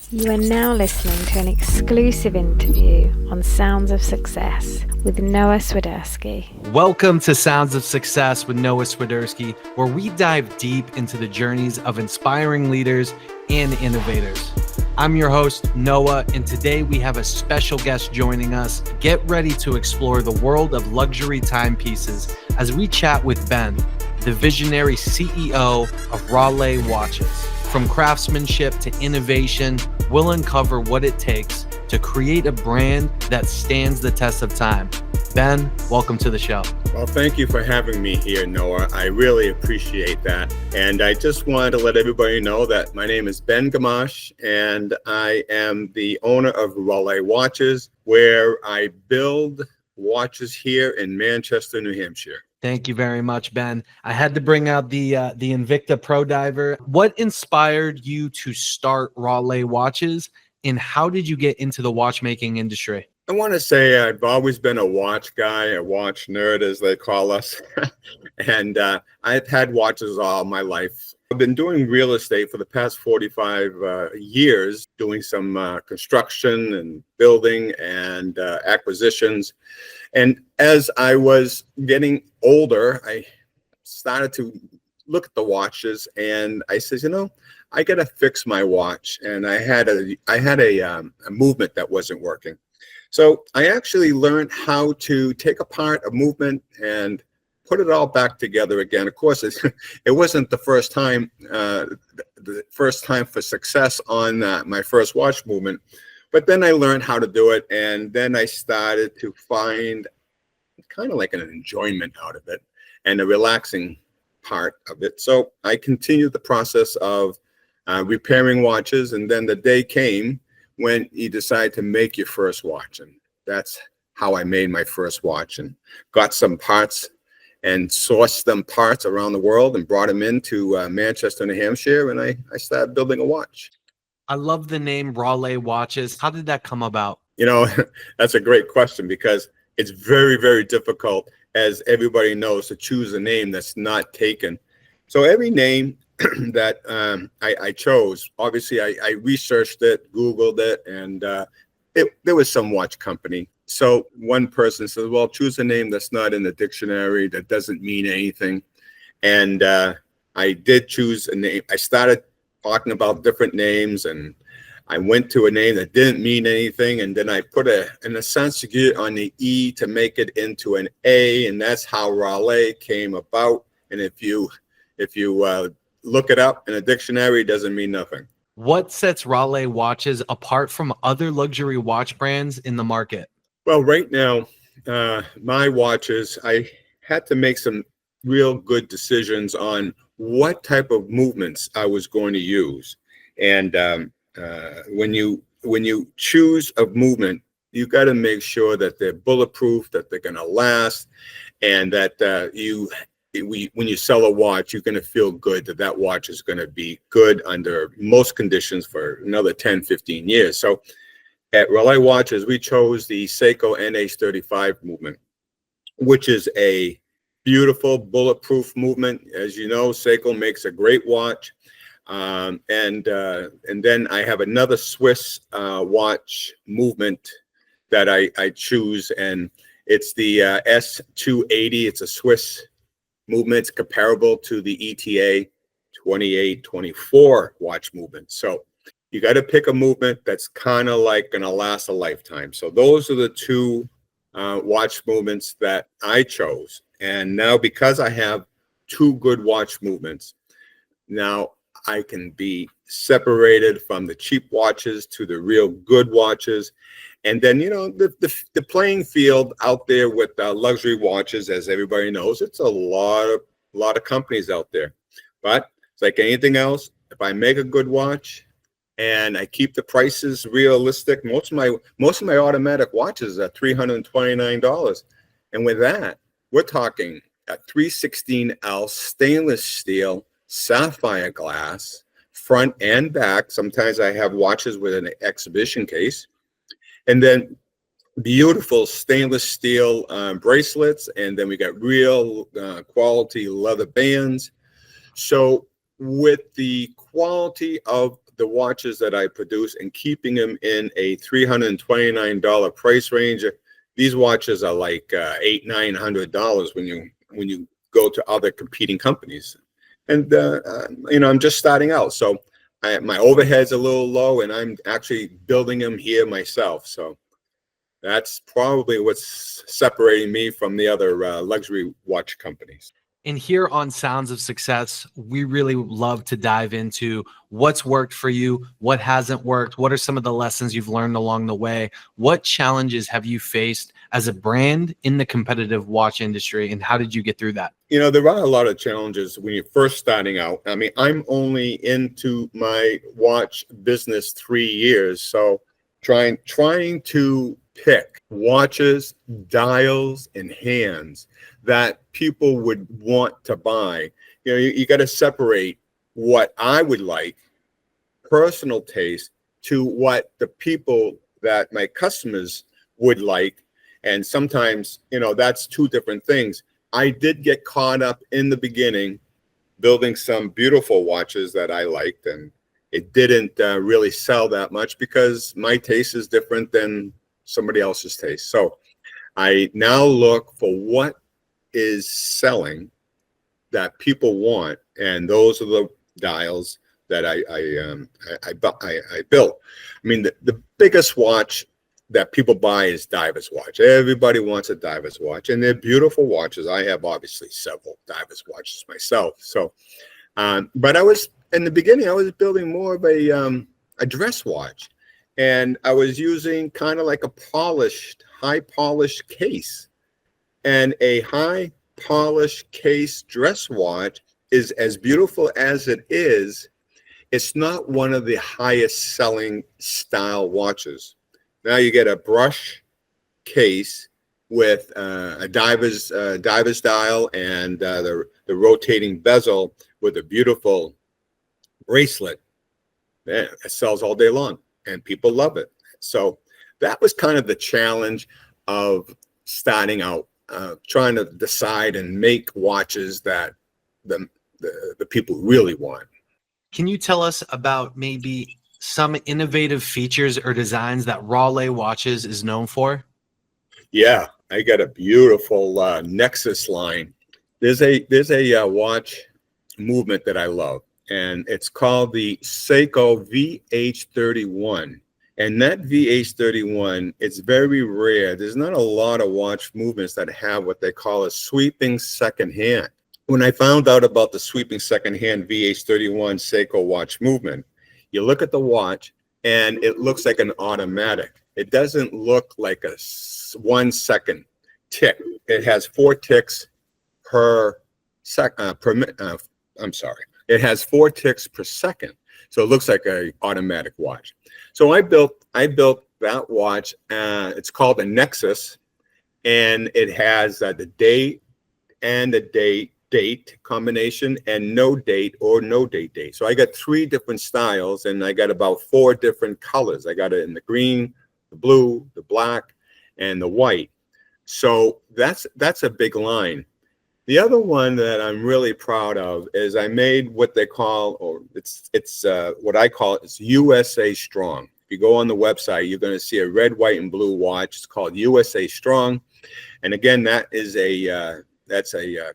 You are now listening to an exclusive interview on Sounds of Success with Noah Swiderski. Welcome to Sounds of Success with Noah Swiderski, where we dive deep into the journeys of inspiring leaders and innovators. I'm your host, Noah, and today we have a special guest joining us. Get ready to explore the world of luxury timepieces as we chat with Ben, the visionary CEO of Rallé watches. From craftsmanship to innovation, we'll uncover what it takes to create a brand that stands the test of time. Ben, welcome to the show. Well, thank you for having me here, Noah. I really appreciate that. And I just wanted to let everybody know that my name is Ben Gamache, and I am the owner of Rallé Watches, where I build watches here in Manchester, New Hampshire. Thank you very much, Ben. I had to bring out the Invicta Pro Diver. What inspired you to start Rallé Watches, and how did you get into the watchmaking industry? I want to say I've always been a watch guy, a watch nerd, as they call us. And I've had watches all my life. I've been doing real estate for the past 45 years, doing some construction and building and acquisitions. And as I was getting older, I started to look at the watches, and I said, I got to fix my watch. And I had a movement that wasn't working. So I actually learned how to take apart a movement and put it all back together again. Of course, it wasn't the first time for success on my first watch movement, but then I learned how to do it, and then I started to find kind of like an enjoyment out of it and a relaxing part of it. So I continued the process of repairing watches, and then the day came when you decide to make your first watch. And that's how I made my first watch, and got some parts and sourced them parts around the world and brought them into Manchester, New Hampshire, and I started building a watch. I love the name Rallé Watches. How did that come about? That's a great question, because it's very, very difficult, as everybody knows, to choose a name that's not taken. So every name that I chose, obviously I researched it, Googled it, and there was some watch company. So one person said, well, choose a name that's not in the dictionary, that doesn't mean anything. And I did choose a name. I started talking about different names, and I went to a name that didn't mean anything, and then I put an sanskrit on the E to make it into an A, and that's how Rallé came about. And if you look it up in a dictionary, it doesn't mean nothing. What sets Rallé Watches apart from other luxury watch brands in the market? Well, right now, my watches, I had to make some real good decisions on what type of movements I was going to use. And when you choose a movement, you got to make sure that they're bulletproof, that they're going to last, and that when you sell a watch, you're going to feel good that watch is going to be good under most conditions for another 10, 15 years. So at Rallé Watches, we chose the Seiko NH35 movement, which is a beautiful bulletproof movement. As you know, Seiko makes a great watch. And then I have another Swiss watch movement that I choose, and it's the S280. It's a Swiss movement. It's comparable to the ETA 2824 watch movement. So you got to pick a movement that's kind of like going to last a lifetime. So those are the two watch movements that I chose. And now, because I have two good watch movements, now I can be separated from the cheap watches to the real good watches. And then, the playing field out there with luxury watches, as everybody knows, it's a lot of companies out there. But it's like anything else. If I make a good watch and I keep the prices realistic, most of my automatic watches are $329. And with that, we're talking a 316L stainless steel, sapphire glass, front and back. Sometimes I have watches with an exhibition case. And then beautiful stainless steel bracelets. And then we got real quality leather bands. So with the quality of the watches that I produce and keeping them in a $329 price range. These watches are like $800-900 when you go to other competing companies. And I'm just starting out, so my overhead's a little low, and I'm actually building them here myself. So that's probably what's separating me from the other luxury watch companies. And here on Sounds of Success, we really love to dive into what's worked for you, what hasn't worked, what are some of the lessons you've learned along the way, what challenges have you faced as a brand in the competitive watch industry, and how did you get through that? There are a lot of challenges when you're first starting out. I mean, I'm only into my watch business 3 years, so trying to pick watches, dials, and hands that people would want to buy. You got to separate what I would like, personal taste, to what the people that my customers would like. And sometimes, that's two different things. I did get caught up in the beginning building some beautiful watches that I liked, and it didn't really sell that much because my taste is different than somebody else's taste. So I now look for what is selling that people want, and those are the dials that I built. I mean, the biggest watch that people buy is Divers watch. Everybody wants a Divers watch, and they're beautiful watches. I have obviously several Divers watches myself. So, but in the beginning, I was building more of a dress watch, and I was using kind of like a high polished case. And a high polished case dress watch is as beautiful as it is. It's not one of the highest selling style watches. Now you get a brush case with a Divers dial and the rotating bezel with a beautiful bracelet. Man, it sells all day long, and people love it. So that was kind of the challenge of starting out, trying to decide and make watches that the people really want. Can you tell us about maybe some innovative features or designs that Rallé watches is known for? Yeah, I got a beautiful Nexus line. There's a watch movement that I love, and it's called the Seiko VH31. And that VH31, it's very rare. There's not a lot of watch movements that have what they call a sweeping second hand. When I found out about the sweeping second hand VH31 Seiko watch movement, you look at the watch and it looks like an automatic. It doesn't look like a 1 second tick. It has 4 ticks per second. It has 4 ticks per second. So it looks like an automatic watch. So I built that watch. It's called a Nexus, and it has the date and the date combination and no date or no date. So I got 3 different styles, and I got about 4 different colors. I got it in the green, the blue, the black, and the white. So that's a big line. The other one that I'm really proud of is I made what they call, or it's what I call it's USA Strong. If you go on the website, you're going to see a red, white, and blue watch. It's called USA Strong, and again, that's a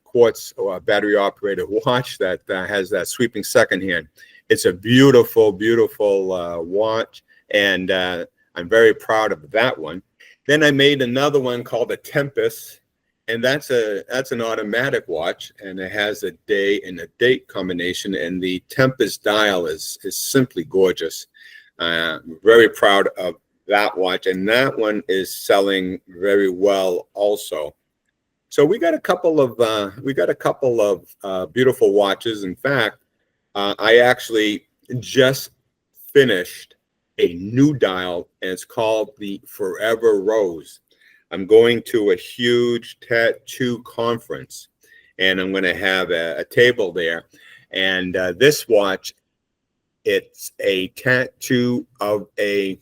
quartz or battery operated watch that has that sweeping second hand. It's a beautiful, beautiful watch, and I'm very proud of that one. Then I made another one called the Tempest. And that's an automatic watch, and it has a day and a date combination, and the Tempest dial is simply gorgeous. Very proud of that watch, and that one is selling very well also. So we got a couple of beautiful watches. In fact, I actually just finished a new dial, and it's called the Forever Rose. I'm going to a huge tattoo conference, and I'm going to have a table there. And this watch, it's a tattoo of a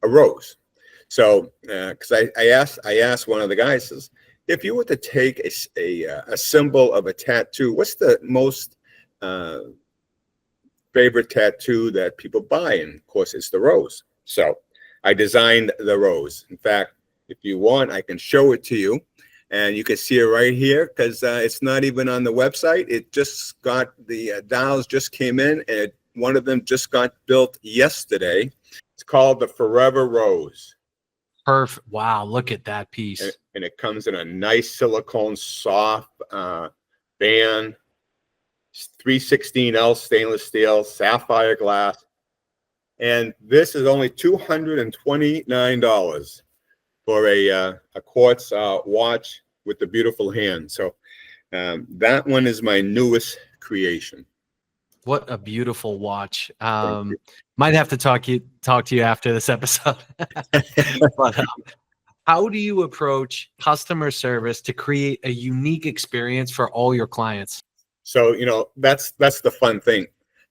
rose. So, because I asked one of the guys, says, if you were to take a symbol of a tattoo, what's the most favorite tattoo that people buy, and of course it's the rose. So I designed the rose. In fact, if you want, I can show it to you, and you can see it right here, because it's not even on the website. It just got, the dials just came in, and one of them just got built yesterday. It's called the Forever Rose. Perfect. Wow, look at that piece. And it comes in a nice silicone soft band, 316L stainless steel, sapphire glass. And this is only $229 for a quartz watch with the beautiful hand. So that one is my newest creation. What a beautiful watch. Might have to talk to you after this episode. But how do you approach customer service to create a unique experience for all your clients? So, that's the fun thing.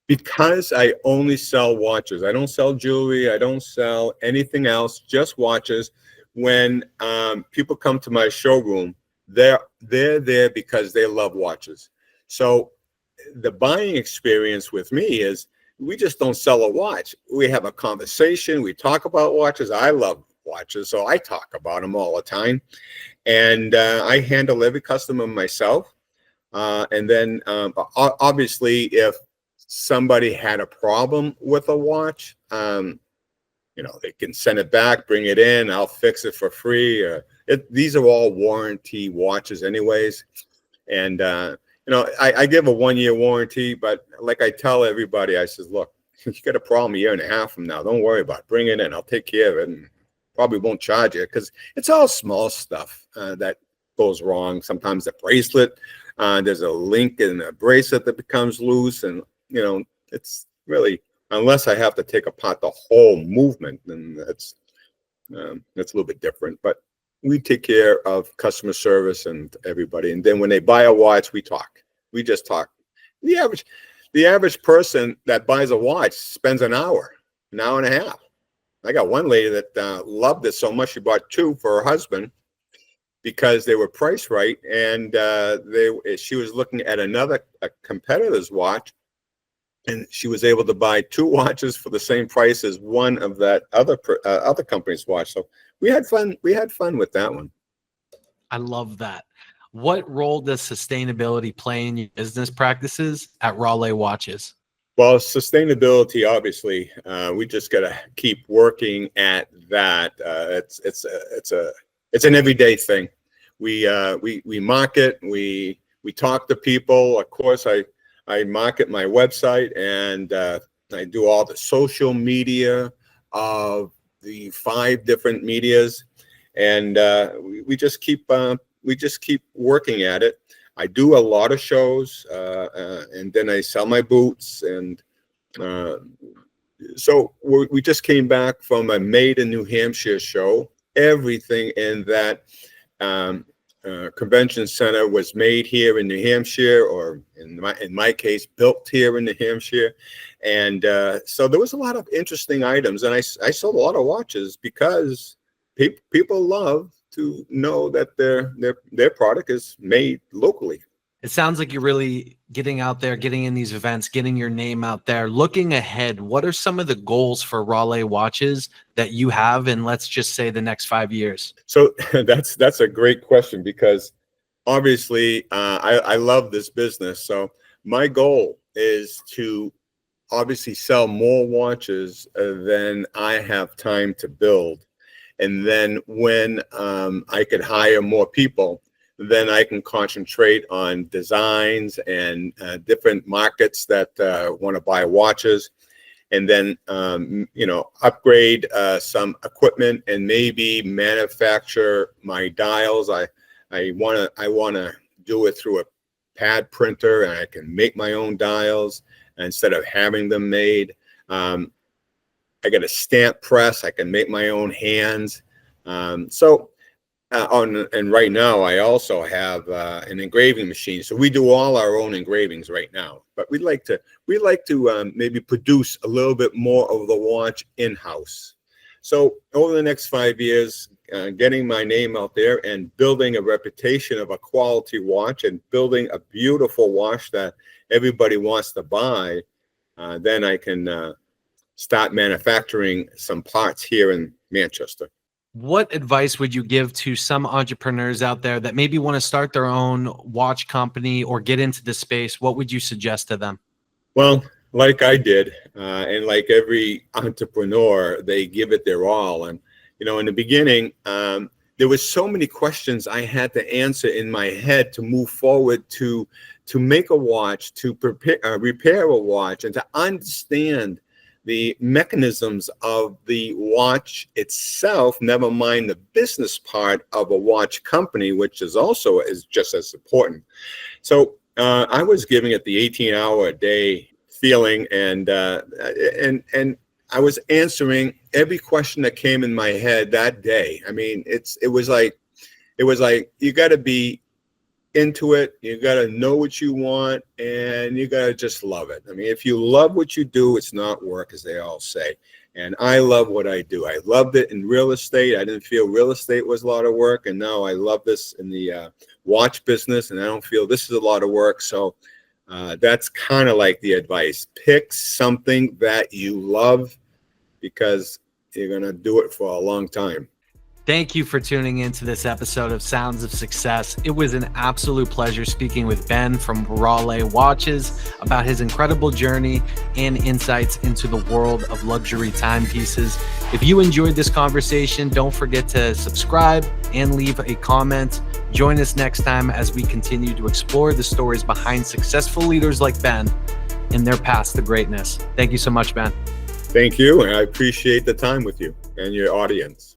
Because I only sell watches, I don't sell jewelry, I don't sell anything else, just watches. When people come to my showroom, they're there because they love watches. So the buying experience with me is, we just don't sell a watch. We have a conversation. We talk about watches. I love watches, so I talk about them all the time. And I handle every customer myself. And then obviously, if somebody had a problem with a watch, they can send it back, bring it in. I'll fix it for free. These are all warranty watches anyways. And I give a 1-year warranty, but like I tell everybody, I says, look, you got a problem a year and a half from now, don't worry about it. Bring it in. I'll take care of it, and probably won't charge you, because it's all small stuff that goes wrong. Sometimes the bracelet, there's a link in the bracelet that becomes loose, and it's really, unless I have to take apart the whole movement, then that's a little bit different. But we take care of customer service and everybody. And then when they buy a watch, we talk. We just talk. The average person that buys a watch spends an hour and a half. I got one lady that loved it so much, she bought 2 for her husband because they were priced right. And she was looking at a competitor's watch, and she was able to buy 2 watches for the same price as one of that other company's watch. So we had fun. We had fun with that one. I love that. What role does sustainability play in your business practices at Rallé Watches? Well, sustainability, obviously, we just got to keep working at that. It's an everyday thing. We market. We talk to people. Of course, I market my website, and I do all the social media of the 5 different medias, and we just keep working at it. I do a lot of shows, and then I sell my boots, and so we just came back from a Made in New Hampshire show. Everything in that convention center was made here in New Hampshire, or in my case, built here in New Hampshire. And so there was a lot of interesting items, and I sold a lot of watches because people love to know that their product is made locally. It sounds like you're really getting out there, getting in these events, getting your name out there. Looking ahead, what are some of the goals for Rallé Watches that you have in, let's just say, the next 5 years? So that's a great question, because obviously I love this business. So my goal is to obviously sell more watches than I have time to build. And then when I could hire more people, then I can concentrate on designs and different markets that want to buy watches, and then upgrade some equipment and maybe manufacture my dials. I want to do it through a pad printer, and I can make my own dials instead of having them made. I got a stamp press. I can make my own hands. And right now I also have an engraving machine. So we do all our own engravings right now, but we'd like to maybe produce a little bit more of the watch in-house. So over the next 5 years, getting my name out there and building a reputation of a quality watch and building a beautiful watch that everybody wants to buy. then I can start manufacturing some parts here in Manchester. What advice would you give to some entrepreneurs out there that maybe want to start their own watch company or get into the space? What would you suggest to them? Well, like I did, and like every entrepreneur, they give it their all. And, in the beginning, there was so many questions I had to answer in my head to move forward, to make a watch, to repair a watch, and to understand the mechanisms of the watch itself, never mind the business part of a watch company, which is just as important. So I was giving it the 18-hour a day feeling, and I was answering every question that came in my head that day. I mean, it was like you got to be into it, you got to know what you want, and you got to just love it. I mean, if you love what you do, it's not work, as they all say. And I love what I do. I loved it in real estate. I didn't feel real estate was a lot of work, and now I love this in the watch business, and I don't feel this is a lot of work. So that's kind of like the advice. Pick something that you love, because you're going to do it for a long time. Thank you for tuning into this episode of Sounds of Success. It was an absolute pleasure speaking with Ben from Rallé Watches about his incredible journey and insights into the world of luxury timepieces. If you enjoyed this conversation, don't forget to subscribe and leave a comment. Join us next time as we continue to explore the stories behind successful leaders like Ben and their paths to greatness. Thank you so much, Ben. Thank you, and I appreciate the time with you and your audience.